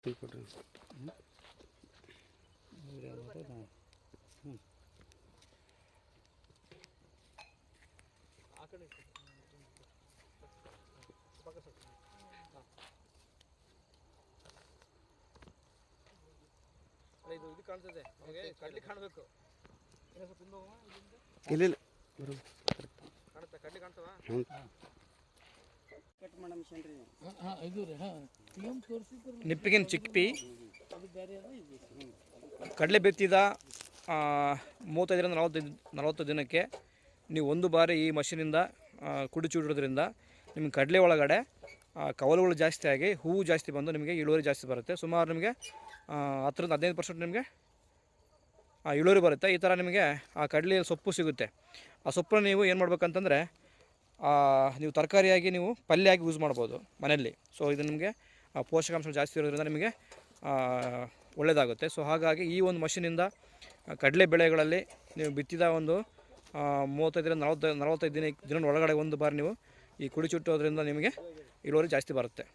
ಕೊಡ್ರಿ ಇದು ಕಾಣ್ತದೆ ನಮಗೆ ಕಡ್ಲಿ ಕಾಣಬೇಕು ಇಲ್ಲ ಇಲ್ಲ ಕಾಣುತ್ತೆ ಕಡ್ಲಿ ಕಾಣ್ತವ ನಿಪ್ಪಿಗಿನ ಚಿಕ್ಕಪಿ ಕಡಲೆ ಬಿತ್ತಿದ 35-40 ದಿನಕ್ಕೆ ನೀವು ಒಂದು ಬಾರಿ ಈ ಮಷೀನಿಂದ ಕುಡಿಚಿಡೋದ್ರಿಂದ ನಿಮಗೆ ಕಡಲೆ ಒಳಗಡೆ ಕವಲುಗಳು ಜಾಸ್ತಿ ಆಗಿ ಹೂವು ಜಾಸ್ತಿ ಬಂದು ನಿಮಗೆ ಇಳುವರಿ ಜಾಸ್ತಿ ಬರುತ್ತೆ. ಸುಮಾರು ನಿಮಗೆ 10-15% ನಿಮಗೆ ಇಳುವರಿ ಬರುತ್ತೆ. ಈ ಥರ ನಿಮಗೆ ಆ ಕಡಲೆ ಸೊಪ್ಪು ಸಿಗುತ್ತೆ. ಆ ಸೊಪ್ಪನ್ನು ನೀವು ಏನು ಮಾಡ್ಬೇಕಂತಂದರೆ ನೀವು ತರಕಾರಿಯಾಗಿ ನೀವು ಪಲ್ಯವಾಗಿ ಯೂಸ್ ಮಾಡ್ಬೋದು ಮನೆಯಲ್ಲಿ. ಸೊ ಇದು ನಿಮಗೆ ಪೋಷಕಾಂಶ ಜಾಸ್ತಿ ಇರೋದ್ರಿಂದ ನಿಮಗೆ ಒಳ್ಳೆಯದಾಗುತ್ತೆ. ಸೊ ಹಾಗಾಗಿ ಈ ಒಂದು ಮಷೀನಿಂದ ಕಡಲೆ ಬೆಳೆಗಳಲ್ಲಿ ನೀವು ಬಿತ್ತಿದ ಒಂದು 35-45 ದಿನದ ಒಳಗಡೆ ಒಂದು ಬಾರಿ ನೀವು ಈ ಕುಡಿಚುಟ್ಟೋದ್ರಿಂದ ನಿಮಗೆ ಇಳುವರಿ ಜಾಸ್ತಿ ಬರುತ್ತೆ.